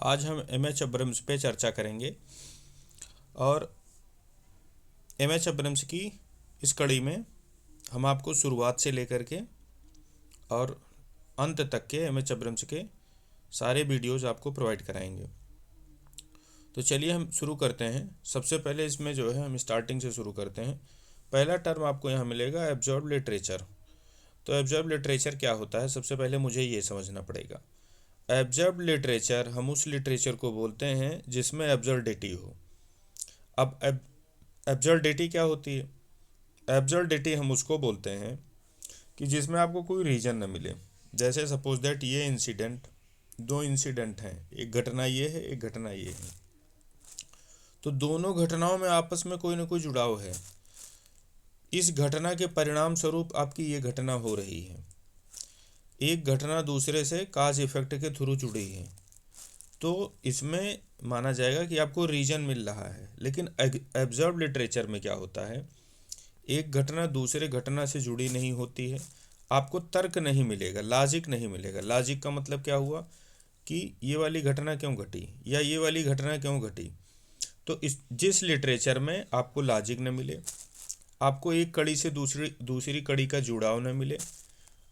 आज हम एम.एच. अब्रम्स पे चर्चा करेंगे और एम.एच. अब्रम्स की इस कड़ी में हम आपको शुरुआत से लेकर के और अंत तक के एम.एच. अब्रम्स के सारे वीडियोज़ आपको प्रोवाइड कराएंगे। तो चलिए हम शुरू करते हैं। सबसे पहले इसमें जो है हम स्टार्टिंग से शुरू करते हैं। पहला टर्म आपको यहाँ मिलेगा एब्जॉर्ब लिटरेचर। तो एब्जॉर्ब लिटरेचर क्या होता है, सबसे पहले मुझे ये समझना पड़ेगा। एब्जॉर्ब लिटरेचर, हम उस लिटरेचर को बोलते हैं जिसमें एब्सर्डिटी हो। अब एब्सर्डिटी क्या होती है? एब्सर्डिटी हम उसको बोलते हैं कि जिसमें आपको कोई रीज़न न मिले। जैसे सपोज दैट ये इंसिडेंट, दो इंसिडेंट हैं, एक घटना ये है, एक घटना ये है, तो दोनों घटनाओं में आपस में कोई ना कोई जुड़ाव है। इस घटना के परिणाम स्वरूप आपकी ये घटना हो रही है। एक घटना दूसरे से काज इफेक्ट के थ्रू जुड़ी है, तो इसमें माना जाएगा कि आपको रीजन मिल रहा है। लेकिन एब्जॉर्ब लिटरेचर में क्या होता है, एक घटना दूसरे घटना से जुड़ी नहीं होती है, आपको तर्क नहीं मिलेगा, लॉजिक नहीं मिलेगा। लॉजिक का मतलब क्या हुआ कि ये वाली घटना क्यों घटी या ये वाली घटना क्यों घटी। तो जिस लिटरेचर में आपको लॉजिक न मिले, आपको एक कड़ी से दूसरी कड़ी का जुड़ाव न मिले,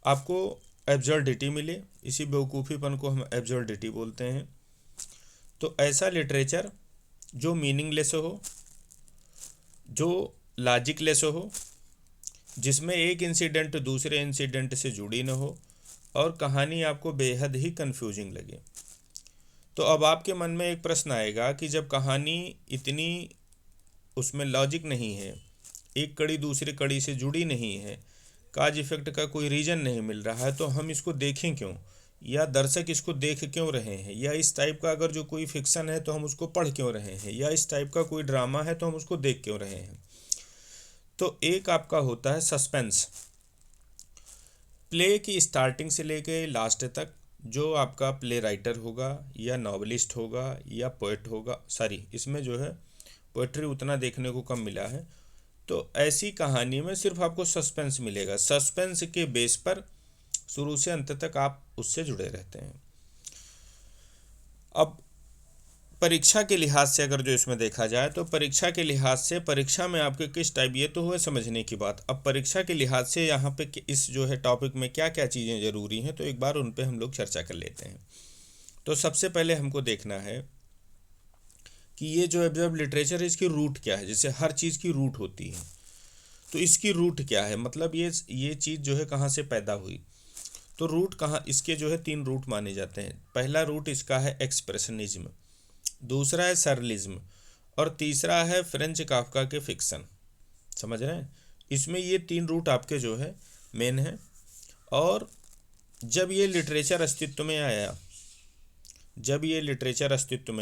आपको एब्सर्डिटी मिले, इसी बेवकूफ़ीपन को हम एब्सर्डिटी बोलते हैं। तो ऐसा लिटरेचर जो मीनिंगलेस हो, जो लॉजिकलेस हो, जिसमें एक इंसिडेंट दूसरे इंसिडेंट से जुड़ी न हो और कहानी आपको बेहद ही कंफ्यूजिंग लगे। तो अब आपके मन में एक प्रश्न आएगा कि जब कहानी इतनी, उसमें लॉजिक नहीं है, एक कड़ी दूसरी कड़ी से जुड़ी नहीं है, काज इफेक्ट का कोई रीज़न नहीं मिल रहा है, तो हम इसको देखें क्यों, या दर्शक इसको देख क्यों रहे हैं, या इस टाइप का अगर जो कोई फिक्शन है तो हम उसको पढ़ क्यों रहे हैं, या इस टाइप का कोई ड्रामा है तो हम उसको देख क्यों रहे हैं। तो एक आपका होता है सस्पेंस। प्ले की स्टार्टिंग से लेके लास्ट तक जो आपका प्ले राइटर होगा या नॉवलिस्ट होगा या पोएट होगा, सॉरी इसमें जो है पोएट्री उतना देखने को कम मिला है, तो ऐसी कहानी में सिर्फ आपको सस्पेंस मिलेगा। सस्पेंस के बेस पर शुरू से अंत तक आप उससे जुड़े रहते हैं। अब परीक्षा के लिहाज से अगर जो इसमें देखा जाए, तो परीक्षा के लिहाज से परीक्षा में आपके किस टाइप, ये तो हुआ समझने की बात। अब परीक्षा के लिहाज से यहाँ पे इस जो है टॉपिक में क्या क्या चीज़ें ज़रूरी हैं, तो एक बार उन पे हम लोग चर्चा कर लेते हैं। तो सबसे पहले हमको देखना है कि ये जो एब्जॉर्ब लिटरेचर है, इसकी रूट क्या है। जैसे हर चीज़ की रूट होती है, तो इसकी रूट क्या है, मतलब ये चीज़ जो है कहाँ से पैदा हुई। तो रूट कहाँ, इसके जो है 3 रूट माने जाते हैं। पहला रूट इसका है एक्सप्रेशनिज्म, दूसरा है सरलिज्म और तीसरा है फ्रेंच काफ्का के फिक्शन। समझ रहे हैं, इसमें ये 3 रूट आपके जो है मेन है। और जब ये लिटरेचर अस्तित्व में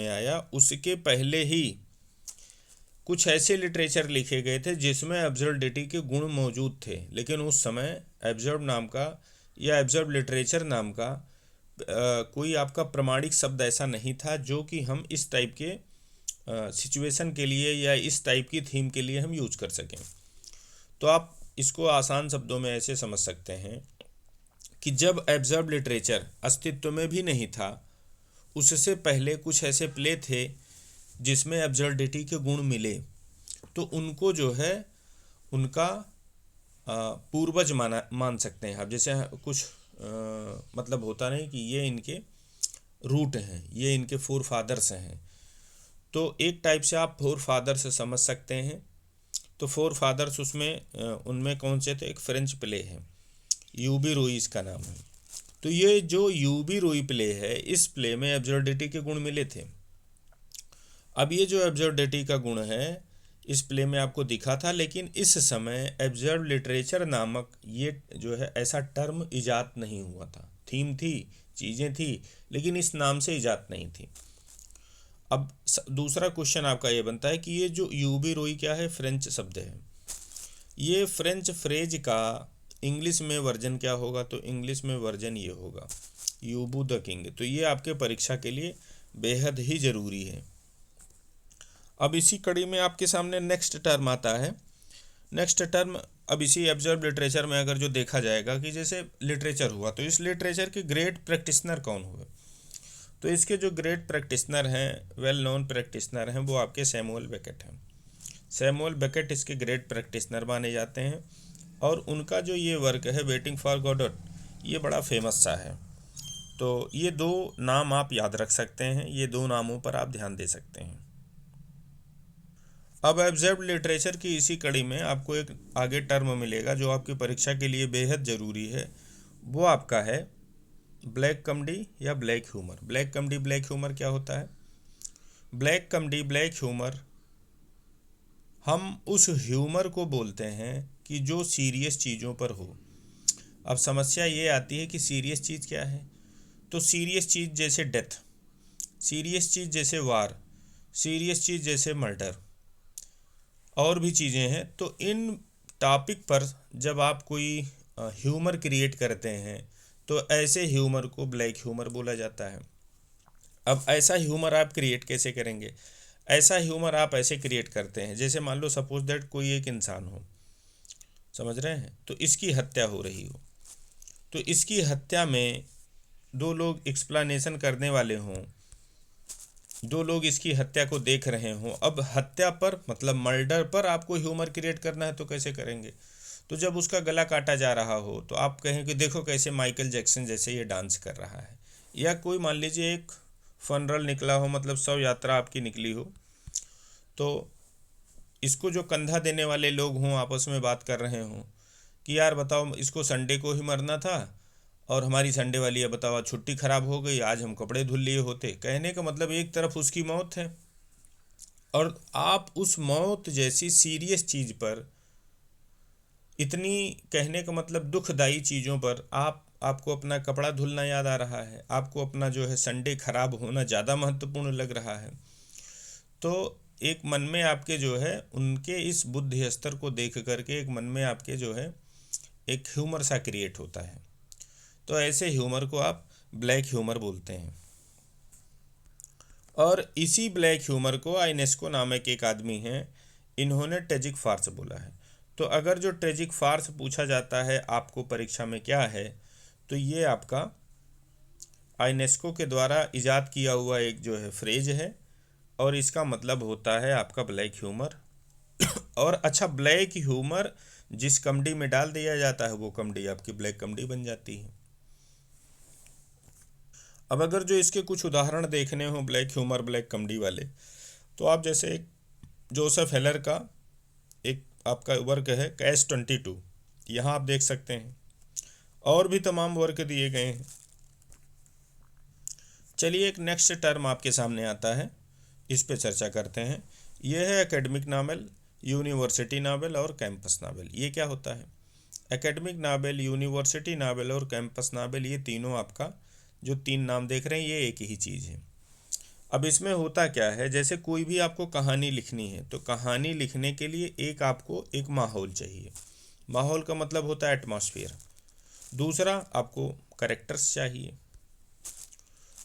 आया, उसके पहले ही कुछ ऐसे लिटरेचर लिखे गए थे जिसमें एब्सर्डिटी के गुण मौजूद थे, लेकिन उस समय एब्जॉर्ब नाम का या एब्जॉर्ब लिटरेचर नाम का कोई आपका प्रमाणिक शब्द ऐसा नहीं था जो कि हम इस टाइप के सिचुएशन के लिए या इस टाइप की थीम के लिए हम यूज कर सकें। तो आप इसको आसान शब्दों में ऐसे समझ सकते हैं कि जब एब्जॉर्ब लिटरेचर अस्तित्व में भी नहीं था, उससे पहले कुछ ऐसे प्ले थे जिसमें एब्सर्डिटी के गुण मिले, तो उनको जो है उनका पूर्वज मान सकते हैं आप। जैसे कुछ मतलब होता नहीं कि ये इनके रूट हैं, ये इनके फोर फादर्स हैं, तो एक टाइप से आप फोर फादर्स समझ सकते हैं। तो फोर फादर्स उसमें उनमें कौन से थे, एक फ्रेंच प्ले है, यूबी रोई इसका नाम है। तो ये जो यूबी रोई प्ले है, इस प्ले में एब्सर्डिटी के गुण मिले थे। अब ये जो एब्सर्डिटी का गुण है इस प्ले में आपको दिखा था, लेकिन इस समय एब्जर्व लिटरेचर नामक ये जो है ऐसा टर्म इजाद नहीं हुआ था। थीम थी, चीज़ें थी, लेकिन इस नाम से इजाद नहीं थी। अब दूसरा क्वेश्चन आपका ये बनता है कि ये जो यूबी रोई क्या है, फ्रेंच शब्द है। ये फ्रेंच फ्रेज का इंग्लिश में वर्जन क्या होगा, तो इंग्लिश में वर्जन ये होगा यूबू द किंग। तो ये आपके परीक्षा के लिए बेहद ही ज़रूरी है। अब इसी कड़ी में आपके सामने नेक्स्ट टर्म आता है। नेक्स्ट टर्म अब इसी एब्जर्व लिटरेचर में अगर जो देखा जाएगा कि जैसे लिटरेचर हुआ, तो इस लिटरेचर के ग्रेट प्रैक्टिशनर कौन हुए। तो इसके जो ग्रेट प्रैक्टिशनर हैं, वेल नोन प्रैक्टिशनर हैं, वो आपके सैमुअल बेकेट हैं। सैमुअल बेकेट इसके ग्रेट प्रैक्टिशनर माने जाते हैं और उनका जो ये वर्क है वेटिंग फॉर गॉडोट, ये बड़ा फेमस सा है। तो ये दो नाम आप याद रख सकते हैं, ये दो नामों पर आप ध्यान दे सकते हैं। अब ऑब्जर्व्ड लिटरेचर की इसी कड़ी में आपको एक आगे टर्म मिलेगा जो आपकी परीक्षा के लिए बेहद ज़रूरी है, वो आपका है ब्लैक कॉमेडी या black humour. Black comedy black humour क्या होता है? ब्लैक कॉमेडी ब्लैक ह्यूमर, हम उस ह्यूमर को बोलते हैं कि जो सीरियस चीज़ों पर हो। अब समस्या ये आती है कि सीरियस चीज़ क्या है? तो सीरियस चीज़ जैसे डेथ, सीरियस चीज़ जैसे वार, सीरियस चीज़ जैसे मर्डर और भी चीज़ें हैं। तो इन टॉपिक पर जब आप कोई ह्यूमर क्रिएट करते हैं तो ऐसे ह्यूमर को ब्लैक ह्यूमर बोला जाता है। अब ऐसा ह्यूमर आप क्रिएट कैसे करेंगे? ऐसा ह्यूमर आप ऐसे क्रिएट करते हैं जैसे मान लो सपोज दैट कोई एक इंसान हो, समझ रहे हैं, तो इसकी हत्या हो रही हो, तो इसकी हत्या में दो लोग एक्सप्लेनेशन करने वाले हों, दो लोग इसकी हत्या को देख रहे हों। अब हत्या पर मतलब मर्डर पर आपको ह्यूमर क्रिएट करना है तो कैसे करेंगे? तो जब उसका गला काटा जा रहा हो तो आप कहें कि देखो कैसे माइकल जैक्सन जैसे ये डांस कर रहा है। या कोई मान लीजिए एक फनरल निकला हो, मतलब शव यात्रा आपकी निकली हो, तो इसको जो कंधा देने वाले लोग हों आपस में बात कर रहे हों कि यार बताओ इसको संडे को ही मरना था और हमारी संडे वाली है, बताओ छुट्टी ख़राब हो गई, आज हम कपड़े धुल लिए होते। कहने का मतलब एक तरफ उसकी मौत है और आप उस मौत जैसी सीरियस चीज़ पर इतनी, कहने का मतलब दुखदाई चीज़ों पर आपको अपना कपड़ा धुलना याद आ रहा है, आपको अपना जो है संडे खराब होना ज़्यादा महत्वपूर्ण लग रहा है। तो एक मन में आपके जो है उनके इस बुद्धि स्तर को देख करके एक मन में आपके जो है एक ह्यूमर सा क्रिएट होता है। तो ऐसे ह्यूमर को आप ब्लैक ह्यूमर बोलते हैं। और इसी ब्लैक ह्यूमर को आइनेस्को नामक एक आदमी हैं, इन्होंने ट्रेजिक फार्स बोला है। तो अगर जो ट्रेजिक फार्स पूछा जाता है आपको परीक्षा में क्या है, तो ये आपका आइनेस्को के द्वारा इजाद किया हुआ एक जो है फ्रेज है और इसका मतलब होता है आपका ब्लैक ह्यूमर। और अच्छा, ब्लैक ह्यूमर जिस कॉमेडी में डाल दिया जाता है वो कॉमेडी आपकी ब्लैक कॉमेडी बन जाती है। अब अगर जो इसके कुछ उदाहरण देखने हो ब्लैक ह्यूमर ब्लैक कॉमेडी वाले, तो आप जैसे एक जोसेफ हेलर का एक आपका वर्क है कैच-22, यहाँ आप देख सकते हैं, और भी तमाम वर्क दिए गए हैं। चलिए एक नेक्स्ट टर्म आपके सामने आता है, इस पे चर्चा करते हैं। यह है एकेडमिक नावल, यूनिवर्सिटी नावल और कैंपस नावल। ये क्या होता है? एकेडमिक नावल, यूनिवर्सिटी नावल और कैंपस नावल, ये तीनों आपका जो तीन नाम देख रहे हैं ये एक ही चीज़ है। अब इसमें होता क्या है, जैसे कोई भी आपको कहानी लिखनी है तो कहानी लिखने के लिए एक आपको एक माहौल चाहिए। माहौल का मतलब होता है एटमॉस्फेयर। दूसरा आपको कैरेक्टर्स चाहिए।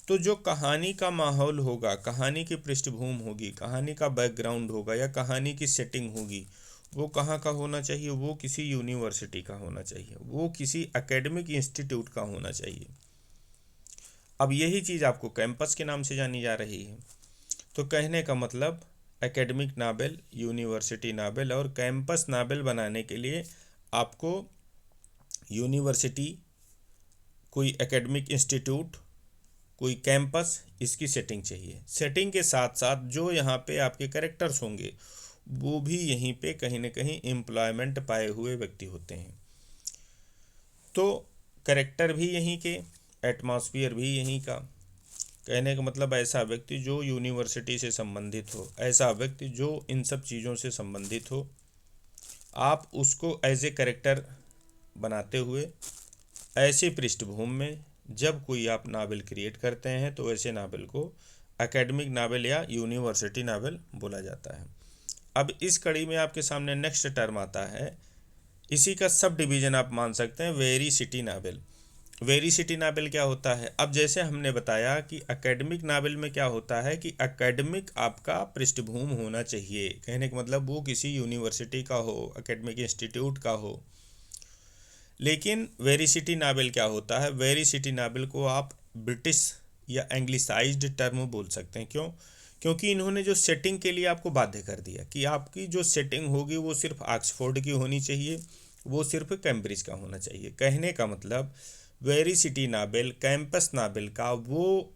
तो जो कहानी का माहौल होगा, कहानी की पृष्ठभूमि होगी, कहानी का बैकग्राउंड होगा या कहानी की सेटिंग होगी, वो कहाँ का होना चाहिए? वो किसी यूनिवर्सिटी का होना चाहिए, वो किसी एकेडमिक इंस्टीट्यूट का होना चाहिए। अब यही चीज़ आपको कैंपस के नाम से जानी जा रही है। तो कहने का मतलब एकेडमिक नावल, यूनिवर्सिटी नावल और कैंपस नावल बनाने के लिए आपको यूनिवर्सिटी, कोई एकेडमिक इंस्टीट्यूट, कोई कैंपस, इसकी सेटिंग चाहिए। सेटिंग के साथ साथ जो यहाँ पे आपके कैरेक्टर्स होंगे वो भी यहीं पे कहीं ना कहीं एम्प्लॉयमेंट पाए हुए व्यक्ति होते हैं। तो कैरेक्टर भी यहीं के, एटमॉस्फियर भी यहीं का। कहने का मतलब ऐसा व्यक्ति जो यूनिवर्सिटी से संबंधित हो, ऐसा व्यक्ति जो इन सब चीज़ों से संबंधित हो, आप उसको एज ए कैरेक्टर बनाते हुए ऐसे पृष्ठभूमि में जब कोई आप नावल क्रिएट करते हैं तो ऐसे नावल को एकेडमिक नावल या यूनिवर्सिटी नावल बोला जाता है। अब इस कड़ी में आपके सामने नेक्स्ट टर्म आता है, इसी का सब डिवीज़न आप मान सकते हैं, वेरिसिटी नावल। वेरिसिटी नावल क्या होता है? अब जैसे हमने बताया कि एकेडमिक नावल में क्या होता है कि एकेडमिक आपका पृष्ठभूमि होना चाहिए, कहने का मतलब वो किसी यूनिवर्सिटी का हो, एकेडमिक इंस्टीट्यूट का हो। लेकिन वेरिसिटी नावल क्या होता है? वेरिसिटी नावल को आप ब्रिटिश या एंग्लिसाइज्ड टर्म बोल सकते हैं। क्यों? क्योंकि इन्होंने जो सेटिंग के लिए आपको बाध्य कर दिया कि आपकी जो सेटिंग होगी वो सिर्फ ऑक्सफोर्ड की होनी चाहिए, वो सिर्फ कैम्ब्रिज का होना चाहिए। कहने का मतलब वेरिसिटी नाबेल, कैंपस नाबेल का वो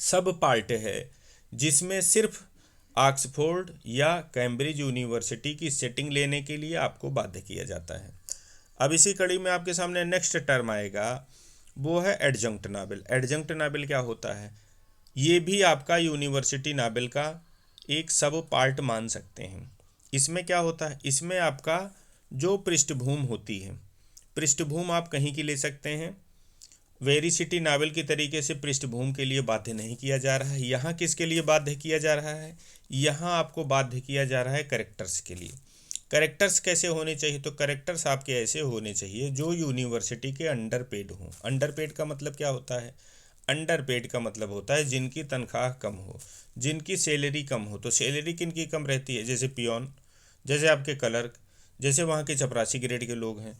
सब पार्ट है जिसमें सिर्फ ऑक्सफोर्ड या कैम्ब्रिज यूनिवर्सिटी की सेटिंग लेने के लिए आपको बाध्य किया जाता है। अब इसी कड़ी में आपके सामने नेक्स्ट टर्म आएगा, वो है एडजंक्ट नाबेल। एडजंक्ट नाबेल क्या होता है? ये भी आपका यूनिवर्सिटी नाबेल का एक सब पार्ट मान सकते हैं। इसमें क्या होता है? इसमें आपका जो पृष्ठभूमि होती है, पृष्ठभूमि आप कहीं की ले सकते हैं। वेरिसिटी नावल की तरीके से पृष्ठभूमि के लिए बाध्य नहीं किया जा रहा है। यहाँ किसके लिए बाध्य किया जा रहा है? यहाँ आपको बाध्य किया जा रहा है कैरेक्टर्स के लिए। कैरेक्टर्स कैसे होने चाहिए? तो कैरेक्टर्स आपके ऐसे होने चाहिए जो यूनिवर्सिटी के अंडरपेड हों। अंडरपेड का मतलब क्या होता है? अंडरपेड का मतलब होता है जिनकी तनख्वाह कम हो, जिनकी सैलरी कम हो। तो सैलरी किन की कम रहती है? जैसे पियोन, जैसे आपके क्लर्क, जैसे वहाँ के चपरासी ग्रेड के लोग हैं।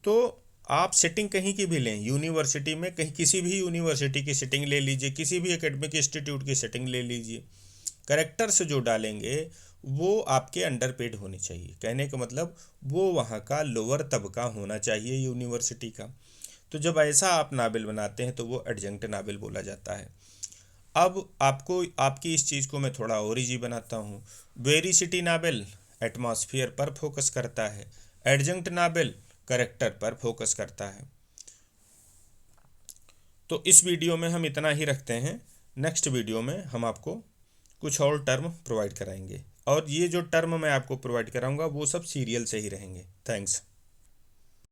तो आप सेटिंग कहीं की भी लें, यूनिवर्सिटी में कहीं किसी भी यूनिवर्सिटी की सेटिंग ले लीजिए, किसी भी एकेडमिक इंस्टीट्यूट की सेटिंग ले लीजिए, कैरेक्टर्स जो डालेंगे वो आपके अंडरपेड होनी चाहिए। कहने का मतलब वो वहाँ का लोअर तबका होना चाहिए यूनिवर्सिटी का। तो जब ऐसा आप नावल बनाते हैं तो वो एडजंक्ट नावल बोला जाता है। अब आपको आपकी इस चीज़ को मैं थोड़ा और इजी बनाता हूँ। वेरिसिटी नावल एटमॉस्फेयर पर फोकस करता है, एडजंक्ट नावल कैरेक्टर पर फोकस करता है। तो इस वीडियो में हम इतना ही रखते हैं। नेक्स्ट वीडियो में हम आपको कुछ और टर्म प्रोवाइड कराएंगे, और ये जो टर्म मैं आपको प्रोवाइड कराऊंगा वो सब सीरियल से ही रहेंगे। थैंक्स।